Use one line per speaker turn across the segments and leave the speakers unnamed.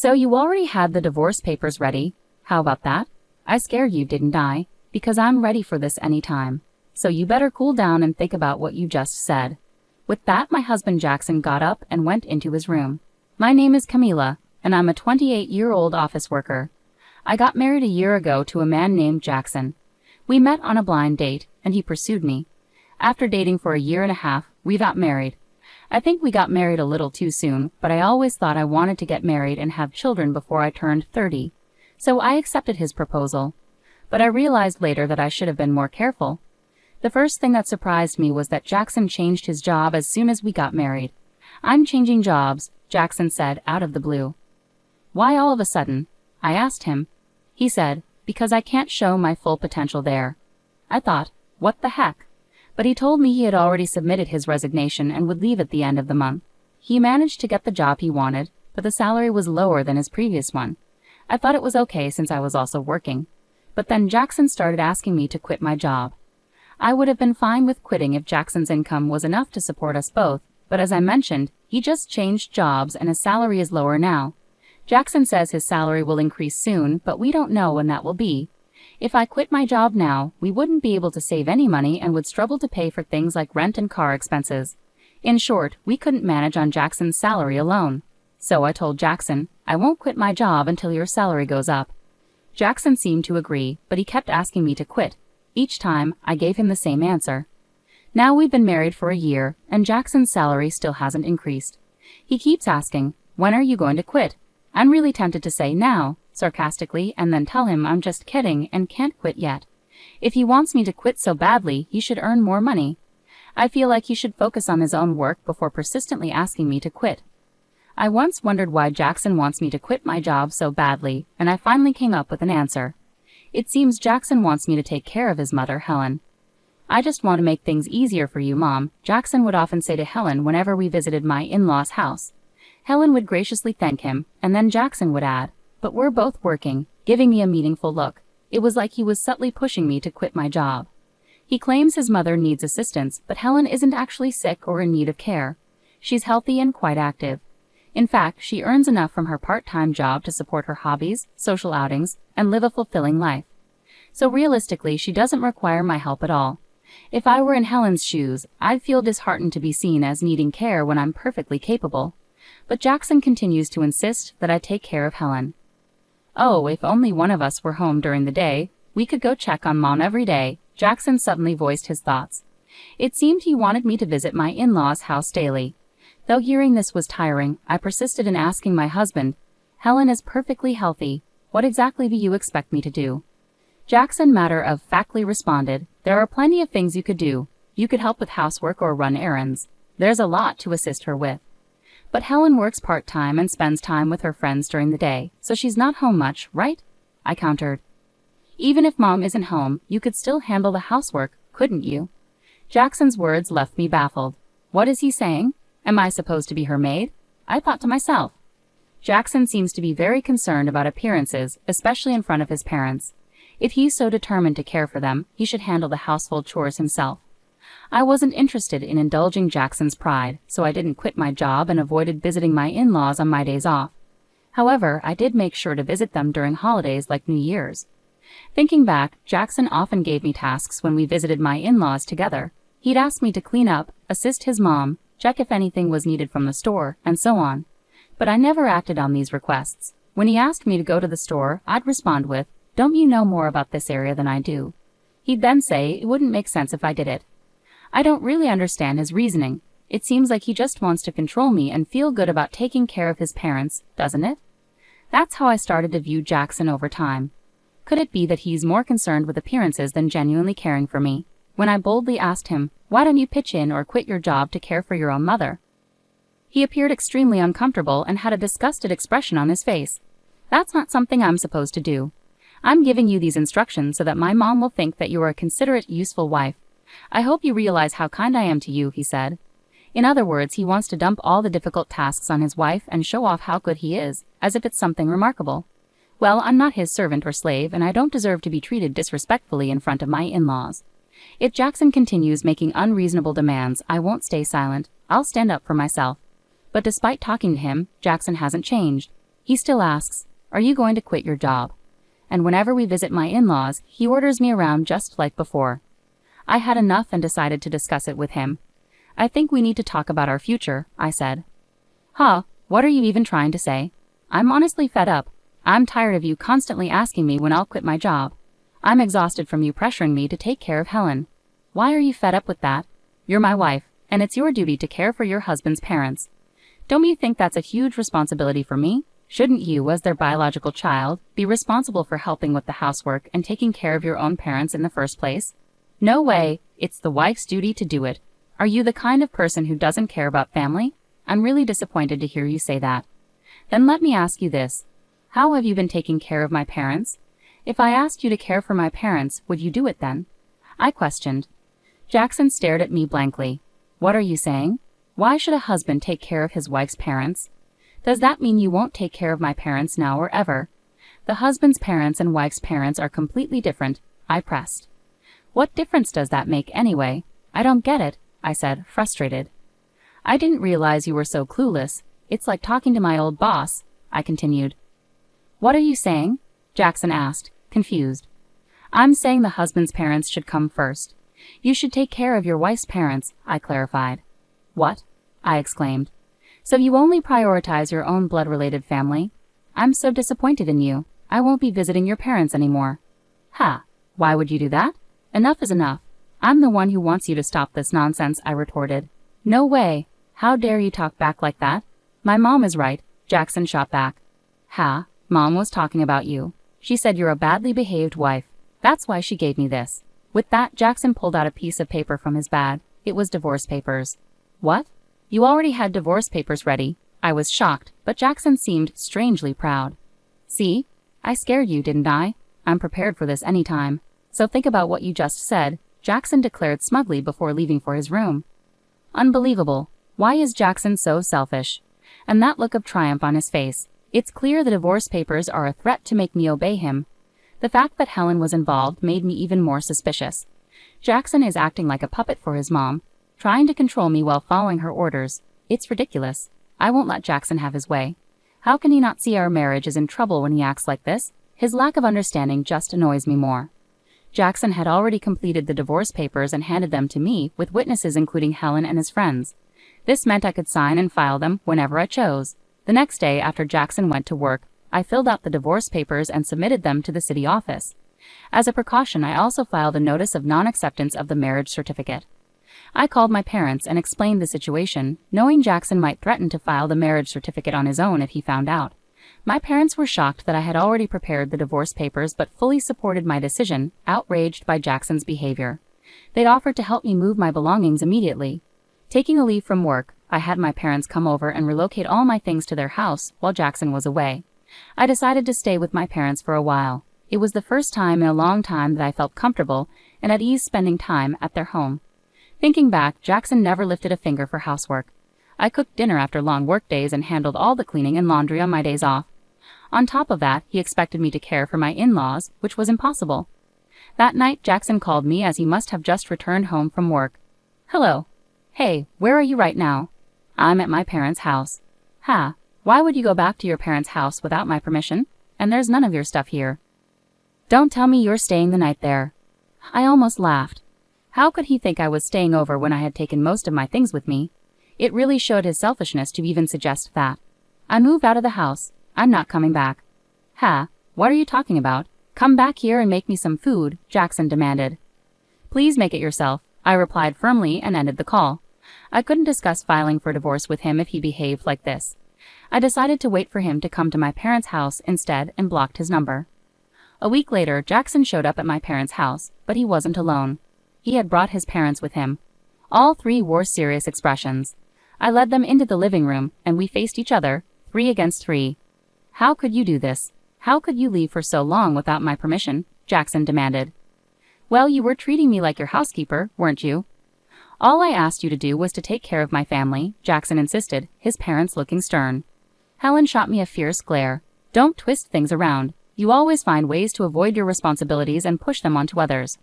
So you already had the divorce papers ready? How about that? I scared you, didn't I? Because I'm ready for this anytime. So you better cool down and think about what you just said. With that, my husband Jackson got up and went into his room. My name is Camila, and I'm a 28-year-old office worker. I got married a year ago to a man named Jackson. We met on a blind date, and he pursued me. After dating for a year and a half, we got married. I think we got married a little too soon, but I always thought I wanted to get married and have children before I turned 30. So I accepted his proposal. But I realized later that I should have been more careful. The first thing that surprised me was that Jackson changed his job as soon as we got married. "I'm changing jobs," Jackson said out of the blue. "Why all of a sudden?" I asked him. He said, "Because I can't show my full potential there." I thought, what the heck? But he told me he had already submitted his resignation and would leave at the end of the month. He managed to get the job he wanted, but the salary was lower than his previous one. I thought it was okay since I was also working. But then Jackson started asking me to quit my job. I would have been fine with quitting if Jackson's income was enough to support us both, but as I mentioned, he just changed jobs and his salary is lower now. Jackson says his salary will increase soon, but we don't know when that will be. If I quit my job now, we wouldn't be able to save any money and would struggle to pay for things like rent and car expenses. In short, we couldn't manage on Jackson's salary alone. So I told Jackson, "I won't quit my job until your salary goes up." Jackson seemed to agree, but he kept asking me to quit. Each time, I gave him the same answer. Now we've been married for a year, and Jackson's salary still hasn't increased. He keeps asking, "When are you going to quit?" I'm really tempted to say now, sarcastically, and then tell him I'm just kidding and can't quit yet. If he wants me to quit so badly, he should earn more money. I feel like he should focus on his own work before persistently asking me to quit. I once wondered why Jackson wants me to quit my job so badly, and I finally came up with an answer. It seems Jackson wants me to take care of his mother, Helen. "I just want to make things easier for you, Mom," Jackson would often say to Helen whenever we visited my in-laws' house. Helen would graciously thank him, and then Jackson would add, "But we're both working," giving me a meaningful look. It was like he was subtly pushing me to quit my job. He claims his mother needs assistance, but Helen isn't actually sick or in need of care. She's healthy and quite active. In fact, she earns enough from her part-time job to support her hobbies, social outings, and live a fulfilling life. So realistically, she doesn't require my help at all. If I were in Helen's shoes, I'd feel disheartened to be seen as needing care when I'm perfectly capable. But Jackson continues to insist that I take care of Helen. "Oh, if only one of us were home during the day, we could go check on Mom every day," Jackson suddenly voiced his thoughts. It seemed he wanted me to visit my in-laws' house daily. Though hearing this was tiring, I persisted in asking my husband, "Helen is perfectly healthy. What exactly do you expect me to do?" Jackson matter-of-factly responded, "There are plenty of things you could do. You could help with housework or run errands. There's a lot to assist her with." "But Helen works part-time and spends time with her friends during the day, so she's not home much, right?" I countered. "Even if Mom isn't home, you could still handle the housework, couldn't you?" Jackson's words left me baffled. What is he saying? Am I supposed to be her maid? I thought to myself. Jackson seems to be very concerned about appearances, especially in front of his parents. If he's so determined to care for them, he should handle the household chores himself. I wasn't interested in indulging Jackson's pride, so I didn't quit my job and avoided visiting my in-laws on my days off. However, I did make sure to visit them during holidays like New Year's. Thinking back, Jackson often gave me tasks when we visited my in-laws together. He'd ask me to clean up, assist his mom, check if anything was needed from the store, and so on. But I never acted on these requests. When he asked me to go to the store, I'd respond with, "Don't you know more about this area than I do?" He'd then say it wouldn't make sense if I did it. I don't really understand his reasoning. It seems like he just wants to control me and feel good about taking care of his parents, doesn't it? That's how I started to view Jackson over time. Could it be that he's more concerned with appearances than genuinely caring for me? When I boldly asked him, "Why don't you pitch in or quit your job to care for your own mother?" He appeared extremely uncomfortable and had a disgusted expression on his face. "That's not something I'm supposed to do. I'm giving you these instructions so that my mom will think that you are a considerate, useful wife. I hope you realize how kind I am to you," he said. In other words, he wants to dump all the difficult tasks on his wife and show off how good he is, as if it's something remarkable. Well, I'm not his servant or slave, and I don't deserve to be treated disrespectfully in front of my in-laws. If Jackson continues making unreasonable demands, I won't stay silent. I'll stand up for myself. But despite talking to him, Jackson hasn't changed. He still asks, "Are you going to quit your job?" And whenever we visit my in-laws, he orders me around just like before. I had enough and decided to discuss it with him. "I think we need to talk about our future," I said. "Huh, what are you even trying to say? I'm honestly fed up. I'm tired of you constantly asking me when I'll quit my job. I'm exhausted from you pressuring me to take care of Helen." "Why are you fed up with that? You're my wife, and it's your duty to care for your husband's parents. Don't you think that's a huge responsibility for me? Shouldn't you, as their biological child, be responsible for helping with the housework and taking care of your own parents in the first place?" "No way, it's the wife's duty to do it. Are you the kind of person who doesn't care about family? I'm really disappointed to hear you say that." "Then let me ask you this. How have you been taking care of my parents? If I asked you to care for my parents, would you do it then?" I questioned. Jackson stared at me blankly. "What are you saying? Why should a husband take care of his wife's parents? Does that mean you won't take care of my parents now or ever?" "The husband's parents and wife's parents are completely different," I pressed. "What difference does that make anyway? I don't get it," I said, frustrated. "I didn't realize you were so clueless. It's like talking to my old boss," I continued. "What are you saying?" Jackson asked, confused. "I'm saying the husband's parents should come first. You should take care of your wife's parents," I clarified. "What?" I exclaimed. "So you only prioritize your own blood-related family? I'm so disappointed in you. I won't be visiting your parents anymore." "Ha! Why would you do that? Enough is enough. I'm the one who wants you to stop this nonsense," I retorted. "No way. How dare you talk back like that? My mom is right," Jackson shot back. "Ha, Mom was talking about you. She said you're a badly behaved wife. That's why she gave me this." With that, Jackson pulled out a piece of paper from his bag. It was divorce papers. "What? You already had divorce papers ready?" I was shocked, but Jackson seemed strangely proud. "See? I scared you, didn't I? I'm prepared for this anytime. So think about what you just said," Jackson declared smugly before leaving for his room. Unbelievable. Why is Jackson so selfish? And that look of triumph on his face. It's clear the divorce papers are a threat to make me obey him. The fact that Helen was involved made me even more suspicious. Jackson is acting like a puppet for his mom, trying to control me while following her orders. It's ridiculous. I won't let Jackson have his way. How can he not see our marriage is in trouble when he acts like this? His lack of understanding just annoys me more. Jackson had already completed the divorce papers and handed them to me, with witnesses including Helen and his friends. This meant I could sign and file them whenever I chose. The next day, after Jackson went to work, I filled out the divorce papers and submitted them to the city office. As a precaution, I also filed a notice of non-acceptance of the marriage certificate. I called my parents and explained the situation, knowing Jackson might threaten to file the marriage certificate on his own if he found out. My parents were shocked that I had already prepared the divorce papers but fully supported my decision, outraged by Jackson's behavior. They'd offered to help me move my belongings immediately. Taking a leave from work, I had my parents come over and relocate all my things to their house while Jackson was away. I decided to stay with my parents for a while. It was the first time in a long time that I felt comfortable and at ease spending time at their home. Thinking back, Jackson never lifted a finger for housework. I cooked dinner after long work days and handled all the cleaning and laundry on my days off. On top of that, he expected me to care for my in-laws, which was impossible. That night, Jackson called me as he must have just returned home from work. "Hello. Hey, where are you right now?" "I'm at my parents' house." "Ha, why would you go back to your parents' house without my permission? And there's none of your stuff here." "Don't tell me you're staying the night there." I almost laughed. How could he think I was staying over when I had taken most of my things with me? It really showed his selfishness to even suggest that. "I moved out of the house. I'm not coming back." "Ha, what are you talking about? Come back here and make me some food," Jackson demanded. "Please make it yourself," I replied firmly and ended the call. I couldn't discuss filing for divorce with him if he behaved like this. I decided to wait for him to come to my parents' house instead and blocked his number. A week later, Jackson showed up at my parents' house, but he wasn't alone. He had brought his parents with him. All three wore serious expressions. I led them into the living room, and we faced each other, 3 against 3. "How could you do this? How could you leave for so long without my permission?" Jackson demanded. "Well, you were treating me like your housekeeper, weren't you?" "All I asked you to do was to take care of my family," Jackson insisted, his parents looking stern. Helen shot me a fierce glare. "Don't twist things around. You always find ways to avoid your responsibilities and push them onto others."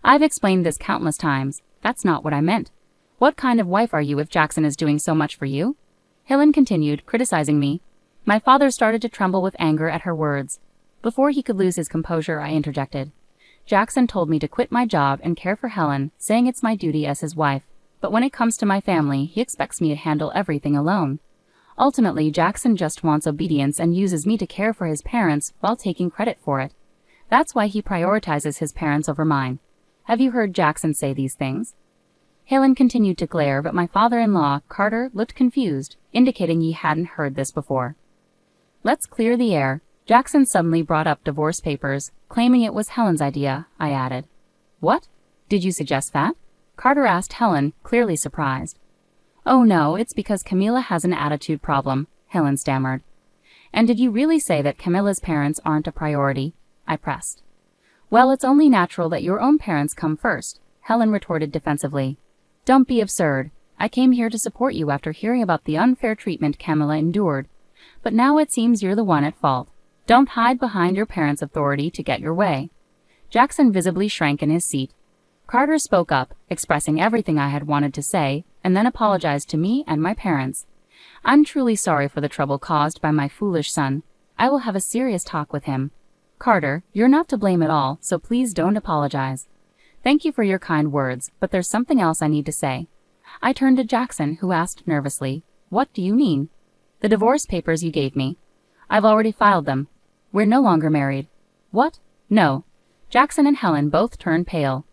"I've explained this countless times. That's not what I meant. What kind of wife are you if Jackson is doing so much for you?" Helen continued, criticizing me. My father started to tremble with anger at her words. Before he could lose his composure, I interjected. Jackson told me to quit my job and care for Helen, saying it's my duty as his wife. But when it comes to my family, he expects me to handle everything alone. Ultimately, Jackson just wants obedience and uses me to care for his parents while taking credit for it. That's why he prioritizes his parents over mine. Have you heard Jackson say these things? Helen continued to glare, but my father-in-law, Carter, looked confused, indicating he hadn't heard this before. Let's clear the air. Jackson suddenly brought up divorce papers, claiming it was Helen's idea, I added. What? Did you suggest that? Carter asked Helen, clearly surprised. Oh no, it's because Camila has an attitude problem, Helen stammered. And did you really say that Camila's parents aren't a priority? I pressed. Well, it's only natural that your own parents come first, Helen retorted defensively. Don't be absurd. I came here to support you after hearing about the unfair treatment Camila endured. But now it seems you're the one at fault. Don't hide behind your parents' authority to get your way. Jackson visibly shrank in his seat. Carter spoke up, expressing everything I had wanted to say, and then apologized to me and my parents. I'm truly sorry for the trouble caused by my foolish son. I will have a serious talk with him. Carter, you're not to blame at all, so please don't apologize. Thank you for your kind words, but there's something else I need to say. I turned to Jackson, who asked nervously, What do you mean? The divorce papers you gave me. I've already filed them. We're no longer married. What? No. Jackson and Helen both turned pale.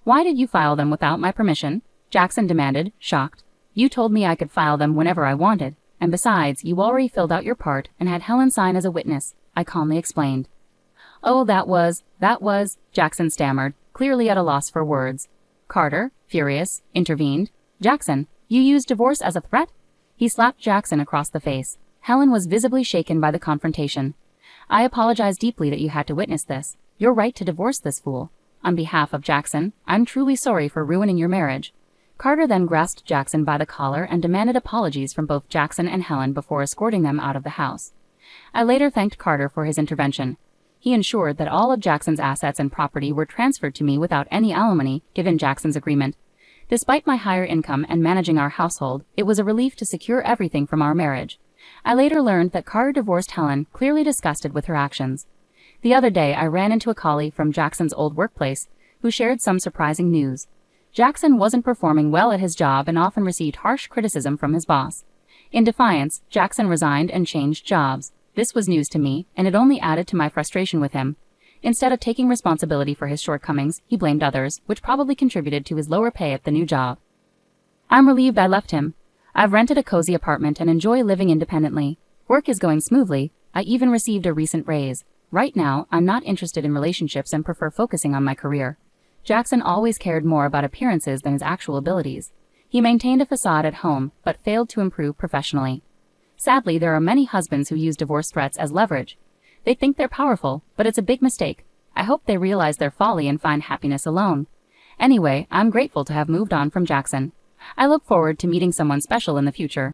Why did you file them without my permission? Jackson demanded, shocked. You told me I could file them whenever I wanted, and besides, you already filled out your part and had Helen sign as a witness, I calmly explained. Oh, that was, Jackson stammered, clearly at a loss for words. Carter, furious, intervened. Jackson, you used divorce as a threat? He slapped Jackson across the face. Helen was visibly shaken by the confrontation. I apologize deeply that you had to witness this. You're right to divorce this fool. On behalf of Jackson, I'm truly sorry for ruining your marriage. Carter then grasped Jackson by the collar and demanded apologies from both Jackson and Helen before escorting them out of the house. I later thanked Carter for his intervention. He ensured that all of Jackson's assets and property were transferred to me without any alimony, given Jackson's agreement. Despite my higher income and managing our household, it was a relief to secure everything from our marriage. I later learned that Carter divorced Helen, clearly disgusted with her actions. The other day, I ran into a colleague from Jackson's old workplace, who shared some surprising news. Jackson wasn't performing well at his job and often received harsh criticism from his boss. In defiance, Jackson resigned and changed jobs. This was news to me, and it only added to my frustration with him. Instead of taking responsibility for his shortcomings, he blamed others, which probably contributed to his lower pay at the new job. I'm relieved I left him. I've rented a cozy apartment and enjoy living independently. Work is going smoothly. I even received a recent raise. Right now, I'm not interested in relationships and prefer focusing on my career. Jackson always cared more about appearances than his actual abilities. He maintained a facade at home, but failed to improve professionally. Sadly, there are many husbands who use divorce threats as leverage. They think they're powerful, but it's a big mistake. I hope they realize their folly and find happiness alone. Anyway, I'm grateful to have moved on from Jackson. I look forward to meeting someone special in the future.